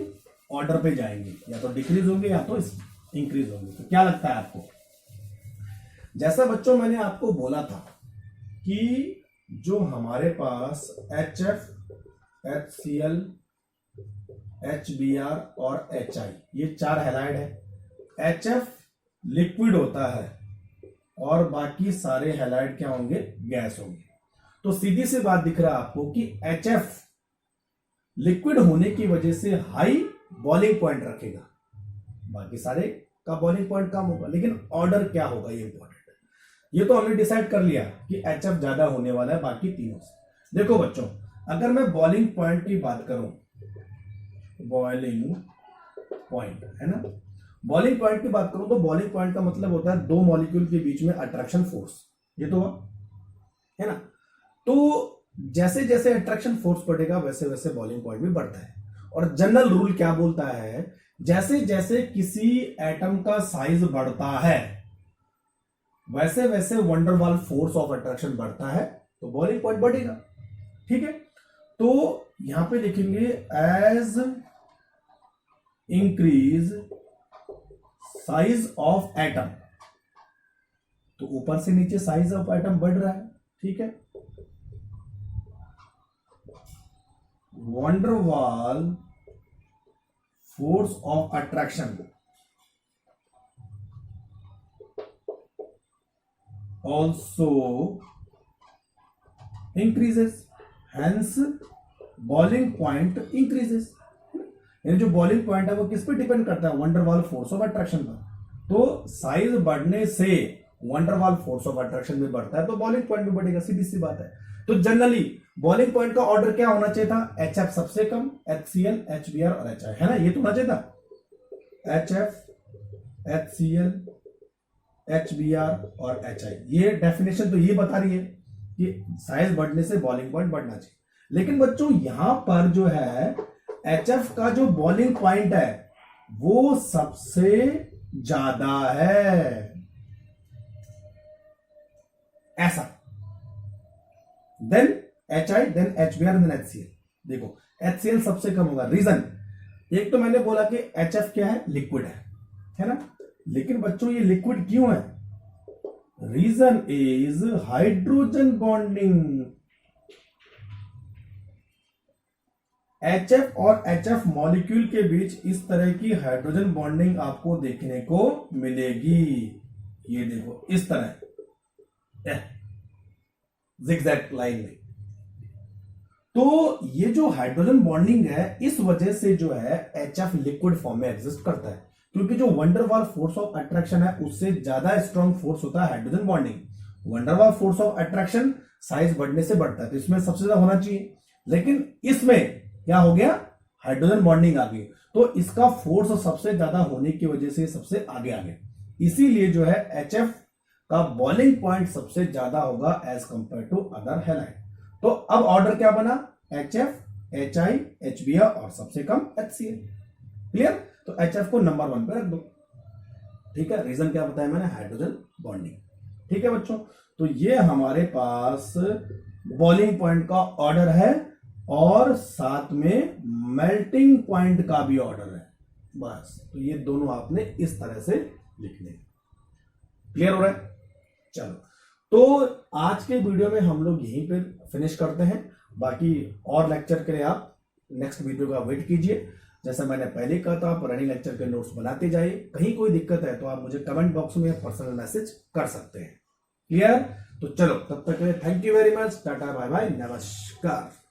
ऑर्डर पे जाएंगे, या तो डिक्रीज होंगे या तो इंक्रीज होंगे। तो क्या लगता है आपको, जैसा बच्चों मैंने आपको बोला था कि जो हमारे पास HF, HCl, HBr और HI ये 4 हैलाइड है। HF लिक्विड होता है और बाकी सारे हैलाइड क्या होंगे, गैस होंगे। तो सीधी सी बात दिख रहा है आपको कि HF लिक्विड होने की वजह से हाई बॉइलिंग पॉइंट रखेगा, बाकी सारे का बॉइलिंग पॉइंट कम होगा। लेकिन ऑर्डर क्या होगा ये इंपॉर्टेंट है। ये तो हमने डिसाइड कर लिया कि HF ज्यादा होने वाला है बाकी तीनों से। देखो बच्चों, अगर मैं बॉइलिंग पॉइंट की बात करूं, बॉइलिंग पॉइंट, है ना, बॉइलिंग पॉइंट की बात करूं तो बॉइलिंग पॉइंट का मतलब होता है दो मॉलिक्यूल के बीच में अट्रैक्शन फोर्स। ये तो है ना। तो जैसे जैसे अट्रैक्शन फोर्स बढ़ेगा वैसे वैसे बॉइलिंग पॉइंट भी बढ़ता है। और जनरल रूल क्या बोलता है, जैसे जैसे किसी एटम का साइज बढ़ता है वैसे वैसे वंडरवाल फोर्स ऑफ अट्रैक्शन बढ़ता है, तो बॉइलिंग पॉइंट बढ़ेगा। ठीक है, तो यहां पे लिखेंगे as increase size of atom, तो ऊपर से नीचे साइज ऑफ एटम बढ़ रहा है। ठीक है, van der Waals force of attraction also increases, hence boiling point increases। यानी जो बॉइलिंग पॉइंट है वो किस पे डिपेंड करता है, वंडरवाल फोर्स ऑफ अट्रैक्शन पर। तो साइज बढ़ने से वंडरवाल फोर्स ऑफ अट्रैक्शन भी बढ़ता है तो बॉइलिंग पॉइंट भी बढ़ेगा, सीधी सी बात है। तो जनरली बॉइलिंग पॉइंट का ऑर्डर क्या होना चाहिए था, HF सबसे कम, HCl, HBr और HI, है ना। ये तो होना चाहिए था HF, HCl, HBr और HI। ये डेफिनेशन तो ये बता रही है कि साइज बढ़ने से बॉइलिंग पॉइंट बढ़ना चाहिए। लेकिन बच्चों यहां पर जो है HF का जो बॉइलिंग पॉइंट है वो सबसे ज्यादा है, ऐसा। Then HI, then HBr, then HCl। देखो HCl सबसे कम होगा, रीजन एक तो मैंने बोला कि HF क्या है, लिक्विड है ना। लेकिन बच्चों ये लिक्विड क्यों है, reason is hydrogen bonding. HF और HF मॉलिक्यूल के बीच इस तरह की हाइड्रोजन बॉन्डिंग आपको देखने को मिलेगी। ये देखो इस तरह जिगजैग लाइन में। तो ये जो हाइड्रोजन बॉन्डिंग है इस वजह से जो है HF लिक्विड फॉर्म में एग्जिस्ट करता है, क्योंकि जो वंडरवाल फोर्स ऑफ अट्रैक्शन है उससे ज्यादा स्ट्रॉन्ग फोर्स होता है hydrogen bonding. Van der Waals force of attraction size बढ़ने से बढ़ता है, तो इसमें सबसे ज्यादा होना चाहिए। लेकिन इसमें क्या हो गया, हाइड्रोजन बॉन्डिंग आ गई, तो इसका फोर्स सबसे ज्यादा होने की वजह से सबसे आगे आ गया। इसीलिए जो है HF का बॉइलिंग पॉइंट सबसे ज्यादा होगा as compare to other halide. तो अब ऑर्डर क्या बना, HF, HI, HBr और सबसे कम HCl। क्लियर। तो HF को नंबर 1 पे रख दो। ठीक है, रीजन क्या बताया मैंने, हाइड्रोजन बॉन्डिंग। ठीक है बच्चों, तो ये हमारे पास बॉइलिंग पॉइंट का ऑर्डर है और साथ में मेल्टिंग पॉइंट का भी ऑर्डर है। बस, तो ये दोनों आपने इस तरह से लिखने। क्लियर हो रहा है? चलो, तो आज के वीडियो में हम लोग यहीं पे फिनिश करते हैं। बाकी और लेक्चर के लिए आप नेक्स्ट वीडियो का वेट कीजिए। जैसा मैंने पहले कहा था, आप रनिंग लेक्चर के नोट्स बनाते जाइए। कहीं कोई दिक्कत है तो आप मुझे कमेंट बॉक्स में पर्सनल मैसेज कर सकते हैं। क्लियर? तो चलो, तब तक के लिए thank you very much. Tata, bye bye, नमस्कार।